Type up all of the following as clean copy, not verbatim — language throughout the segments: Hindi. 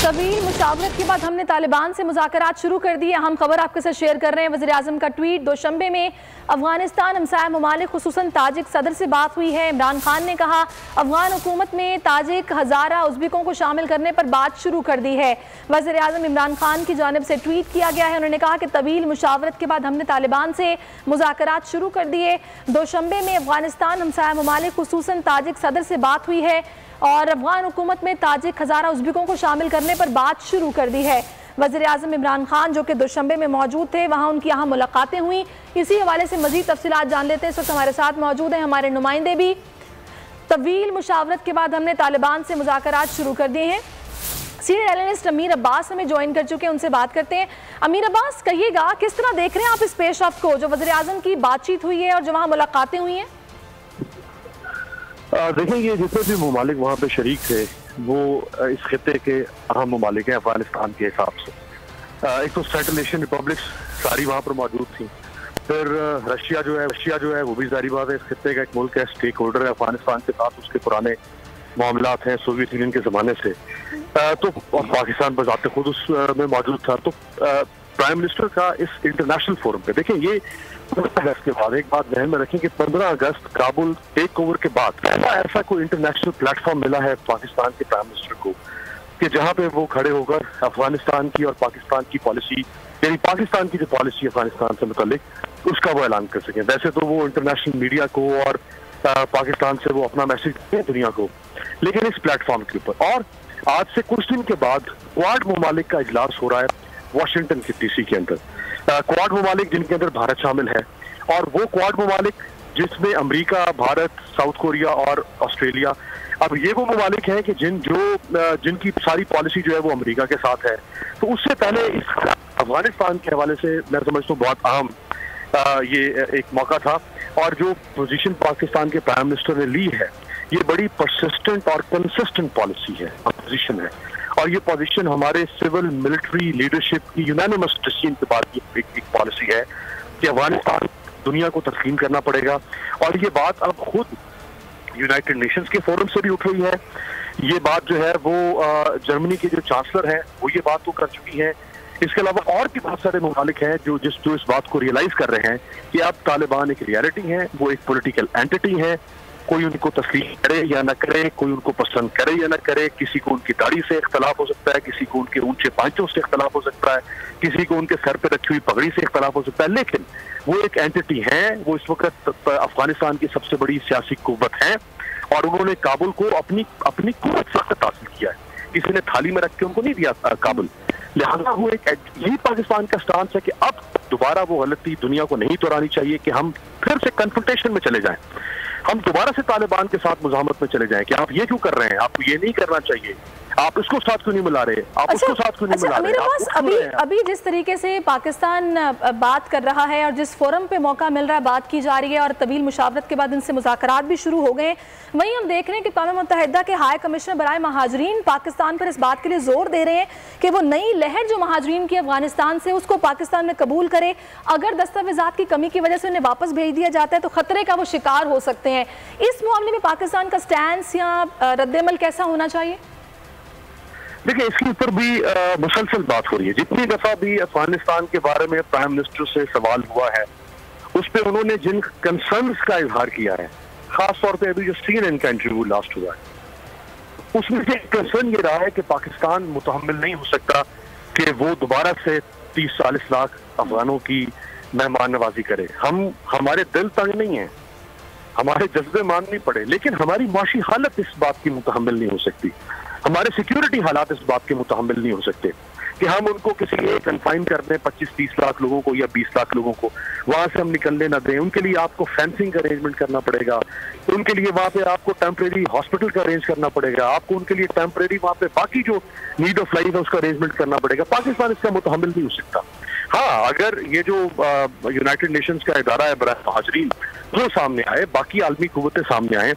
तवील मुशावरत के बाद हमने तालिबान से मुज़ाकरात शुरू कर दिए। हम खबर आपके साथ शेयर कर रहे हैं। वज़ीर आज़म का ट्वीट। दोशंबे में अफगानिस्तान हमसाया ममालिक खुसूसन ताजिक सदर से बात हुई है। इमरान खान ने कहा अफगान हुकूमत में ताजिक हज़ारा उज़्बेकों को शामिल करने पर बात शुरू कर दी है। वज़ीर आज़म इमरान खान की जानिब से ट्वीट किया गया है। उन्होंने कहा कि तवील मुशावरत के बाद हमने तालिबान से मुज़ाकरात शुरू कर दिए। दोशंबे में अफगानिस्तान हमसाया ममालिक खुसूसन ताजिक सदर से बात हुई है और अफगान हुकूमत में ताजिक हज़ारा उज़्बेकों को शामिल करने पर बात शुरू कर दी है। वज़ीर आज़म इमरान खान जो कि दोशंबे में मौजूद थे, वहाँ उनकी यहाँ मुलाकातें हुई। इसी हवाले से मज़ीद तफसीलात जान लेते हैं। इस वक्त हमारे साथ मौजूद हैं हमारे नुमाइंदे भी। तवील मुशावरत के बाद हमने तालिबान से मुज़ाकरात शुरू कर दिए हैं। सीनियर एनालिस्ट अमीर अब्बास हमें ज्वाइन कर चुके हैं, उनसे बात करते हैं। अमीर अब्बास, कहिएगा किस तरह देख रहे हैं आप इस पेशरफ्त को, जो वज़ीर आज़म की बातचीत हुई है और जो वहाँ मुलाकातें हुई हैं? देखें, ये जितने भी ममालिक वहाँ पे शरीक थे वो इस खिते के अहम ममालिक हैं अफगानिस्तान के हिसाब से। एक तो सेंट्रल एशियन रिपब्लिक्स सारी वहाँ पर मौजूद थी। फिर रशिया जो है वो भी जारी बात है इस खिते का एक मुल्क है, स्टेक होल्डर है अफगानिस्तान के साथ। उसके पुराने मामलात हैं सोवियत यूनियन के ज़माने से। तो पाकिस्तान बज़ाते खुद उसमें मौजूद था। तो प्राइम मिनिस्टर का इस इंटरनेशनल फोरम पे, देखें, ये 15 अगस्त के बाद एक बात ध्यान में रखें कि 15 अगस्त काबुल टेक ओवर के बाद पहला ऐसा कोई इंटरनेशनल प्लेटफॉर्म मिला है पाकिस्तान के प्राइम मिनिस्टर को कि जहां पे वो खड़े होकर अफगानिस्तान की और पाकिस्तान की पॉलिसी, यानी पाकिस्तान की जो पॉलिसी अफगानिस्तान से मुतालिक, उसका वो ऐलान कर सकें। वैसे तो वो इंटरनेशनल मीडिया को और पाकिस्तान से वो अपना मैसेज देते हैं दुनिया को, लेकिन इस प्लेटफॉर्म के ऊपर। और आज से कुछ दिन के बाद क्वाड ममालिक का इजलास हो रहा है वाशिंगटन की डीसी के अंदर। क्वाड ममालिक जिनके अंदर भारत शामिल है, और वो क्वाड ममालिक जिसमें अमेरिका, भारत, साउथ कोरिया और ऑस्ट्रेलिया, अब ये वो ममालिक हैं कि जिनकी सारी पॉलिसी जो है वो अमेरिका के साथ है। तो उससे पहले इस अफगानिस्तान के हवाले से मैं समझता हूँ बहुत अहम ये एक मौका था। और जो पोजीशन पाकिस्तान के प्राइम मिनिस्टर ने ली है, ये बड़ी परसिस्टेंट और कंसिस्टेंट पॉलिसी है, पोजीशन है। और ये पोजीशन हमारे सिविल मिलिट्री लीडरशिप की यूनानिमस डिसीजन के बाद एक पॉलिसी है कि अफगानिस्तान दुनिया को तस्लीम करना पड़ेगा। और ये बात अब खुद यूनाइटेड नेशंस के फोरम से भी उठ रही है। ये बात जो है वो जर्मनी के जो चांसलर हैं वो ये बात तो कर चुकी हैं। इसके अलावा और भी बहुत सारे ममालिक हैं जो इस बात को रियलाइज कर रहे हैं कि अब तालिबान एक रियलिटी है, वो एक पॉलिटिकल एंटिटी है। कोई उनको तस्लीम करे या न करे, कोई उनको पसंद करे या न करे, किसी को उनकी दाढ़ी से इख्तलाफ हो सकता है, किसी को उनके ऊंचे पांचों से इख्तलाफ हो सकता है, किसी को उनके सर पे रखी हुई पगड़ी से इख्तलाफ हो सकता है, लेकिन वो एक एंटिटी है। वो इस वक्त अफगानिस्तान की सबसे बड़ी सियासी कुव्वत है और उन्होंने काबुल को अपनी कुव्वत से हासिल किया है। किसी ने थाली में रख के उनको नहीं दिया काबुल। लिहाजा वो यही पाकिस्तान का स्टांस है कि अब दोबारा वो गलती दुनिया को नहीं दोहरानी चाहिए कि हम फिर से कन्फ्रंटेशन में चले जाएं, हम दोबारा से तालिबान के साथ मुज़ाहमत में चले जाएं कि आप ये क्यों कर रहे हैं, आपको ये नहीं करना चाहिए, आप इसको साथ क्यों नहीं मिला रहे, आप उसको साथ क्यों नहीं मिला रहे। अभी जिस तरीके से पाकिस्तान बात कर रहा है और जिस फोरम पे मौका मिल रहा है, बात की जा रही है और तवील मुशावरत के बाद इनसे मुज़ाकरात भी शुरू हो गए, वहीं हम देख रहे हैं कि अक़वाम मुत्तहिदा के हाई कमिश्नर बराए महाजरीन पाकिस्तान पर इस बात के लिए जोर दे रहे हैं कि वो नई लहर जो महाजरीन की अफगानिस्तान से, उसको पाकिस्तान में कबूल करे। अगर दस्तावेजात की कमी की वजह से उन्हें वापस भेज दिया जाता है तो खतरे का वो शिकार हो सकते हैं। इस मामले में पाकिस्तान का स्टैंस या रद्द-ए-अमल कैसा होना चाहिए? देखिए, इसके ऊपर भी मुसलसल बात हो रही है। जितनी दफा भी अफगानिस्तान के बारे में प्राइम मिनिस्टर से सवाल हुआ है, उस पर उन्होंने जिन कंसर्न्स का इजहार किया है, खास तौर पे अभी जो सीन इनका इंटरव्यू लास्ट हुआ है, उसमें से कंसर्न ये रहा है कि पाकिस्तान मुतहम्मिल नहीं हो सकता कि वो दोबारा से 30-40 लाख अफगानों की मेहमान नवाजी करे। हमारे दिल तंग नहीं है, हमारे जज्बे मानने पड़े, लेकिन हमारी माशी हालत इस बात की मुतहम्मिल नहीं हो सकती, हमारे सिक्योरिटी हालात इस बात के मुतहम्मिल नहीं हो सकते कि हम उनको किसी लिए कन्फाइन कर दें 25-30 लाख लोगों को या 20 लाख लोगों को, वहां से हम निकलने ना दें। उनके लिए आपको फेंसिंग का अरेंजमेंट करना पड़ेगा, उनके लिए वहां पे आपको टेम्परेरी हॉस्पिटल का अरेंज करना पड़ेगा, आपको उनके लिए टेम्परेरी वहां पे बाकी जो नीड ऑफ लाइफ है उसका अरेंजमेंट करना पड़ेगा। पाकिस्तान इसका मुतहम्मिल नहीं हो सकता। हाँ, अगर ये जो यूनाइटेड नेशंस का इदारा है बराए महाजरीन वो सामने आए, बाकी आलमी कुव्वतें सामने आए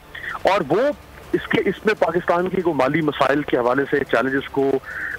और वो इसमें पाकिस्तान की को माली मसाइल के हवाले से चैलेंजेस को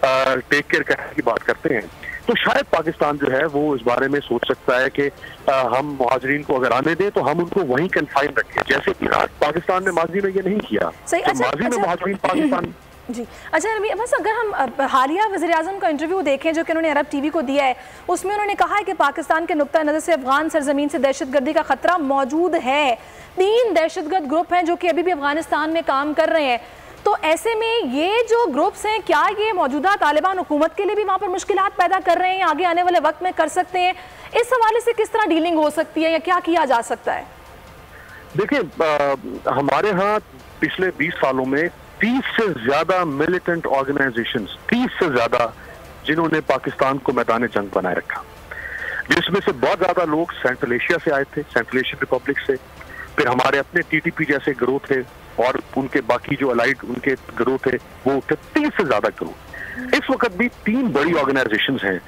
टेक केयर करने की बात करते हैं, तो शायद पाकिस्तान जो है वो इस बारे में सोच सकता है कि हम मुहाजिरीन को अगर आने दें तो हम उनको वहीं कन्फाइन रखें, जैसे कि पाकिस्तान ने माजी में ये नहीं किया। माजी में मुहाजिरीन पाकिस्तान जी अच्छा रमी, बस अगर हम हालिया वज़ीर-ए-आज़म का इंटरव्यू देखें जो कि उन्होंने अरब टीवी को दिया है, उसमें उन्होंने कहा है कि पाकिस्तान के नुक्ता नज़र से अफगान सरजमीन से दहशतगर्दी का ख़तरा मौजूद है। 3 दहशतगर्द ग्रुप हैं जो कि अभी भी अफगानिस्तान में काम कर रहे हैं। तो ऐसे में ये जो ग्रुप्स हैं, क्या ये मौजूदा तालिबान हुकूमत के लिए भी वहाँ पर मुश्किलात पैदा कर रहे हैं, आगे आने वाले वक्त में कर सकते हैं? इस हवाले से किस तरह डीलिंग हो सकती है या क्या किया जा सकता है? देखिए, हमारे यहाँ पिछले 20 सालों में 30 से ज्यादा मिलिटेंट ऑर्गेनाइजेशंस, 30 से ज्यादा जिन्होंने पाकिस्तान को मैदान जंग बनाए रखा, जिसमें से बहुत ज्यादा लोग सेंट्रल एशिया से आए थे, सेंट्रल एशियन रिपब्लिक से, फिर हमारे अपने टीटीपी जैसे गिरोह थे और उनके बाकी जो अलाइड उनके गिरोह थे वो थे 30 से ज्यादा गिरोह। इस वक्त भी 3 बड़ी ऑर्गेनाइजेशंस हैं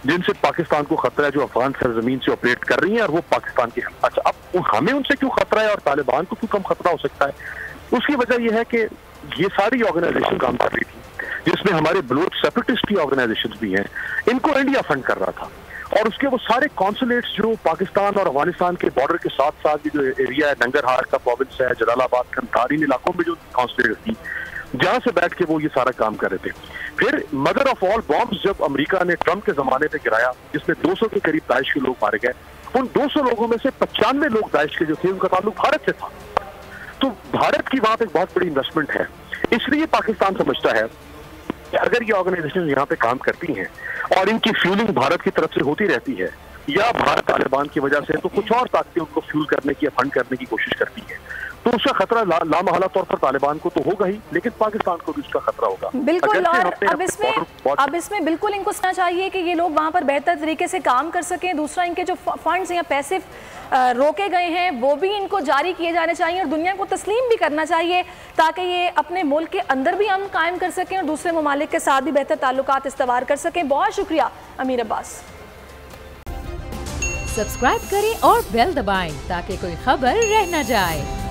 जिनसे पाकिस्तान को खतरा है, जो अफगान सरजमीन से ऑपरेट कर रही हैं और वो पाकिस्तान के। अच्छा, अब हमें उनसे क्यों खतरा है और तालिबान को क्यों कम खतरा हो सकता है? उसकी वजह यह है कि ये सारी ऑर्गेनाइजेशन काम कर रही थी, जिसमें हमारे बलूच सेपरेटिस्ट की ऑर्गेनाइजेशन भी हैं, इनको इंडिया फंड कर रहा था। और उसके वो सारे कॉन्सुलेट्स जो पाकिस्तान और अफगानिस्तान के बॉर्डर के साथ साथ जो एरिया है, नंगरहार का प्रोविंस है, जलालाबाद, कंधार, इन इलाकों में जो कॉन्सुलेट थी, जहां से बैठ के वो ये सारा काम कर रहे थे। फिर मदर ऑफ ऑल बॉम्ब्स जब अमेरिका ने ट्रंप के जमाने पे गिराया, जिसमें 200 के करीब दाइश के लोग मारे गए, उन 200 लोगों में से 95 लोग दाइश के जो थे उनका ताल्लुक भारत से था। तो भारत की वहां पे एक बहुत बड़ी इन्वेस्टमेंट है। इसलिए पाकिस्तान समझता है कि अगर ये ऑर्गेनाइजेशन यहाँ पे काम करती हैं और इनकी फ्यूलिंग भारत की तरफ से होती रहती है या भारत तालिबान की वजह से, तो कुछ और ताकतें उनको फ्यूल करने की या फंड करने की कोशिश करती है, तो उसका खतरा लामहला तौर पर तालिबान को तो होगा ही, लेकिन पाकिस्तान को भी उसका खतरा होगा। बिल्कुल। और अब इसमें बिल्कुल इनको सोचना चाहिए कि ये लोग वहाँ पर बेहतर तरीके से काम कर सकें। दूसरा, इनके जो फंड्स या पैसे रोके गए हैं वो भी इनको जारी किए जाने चाहिए और दुनिया को तस्लीम भी करना चाहिए, ताकि ये अपने मुल्क के अंदर भी अमन कायम कर सकें और दूसरे ममालिक के साथ भी बेहतर ताल्लुकात इस्तवार कर सकें। बहुत शुक्रिया अमीर अब्बास। सब्सक्राइब करें और बेल दबाएं ताकि कोई खबर रह न जाए।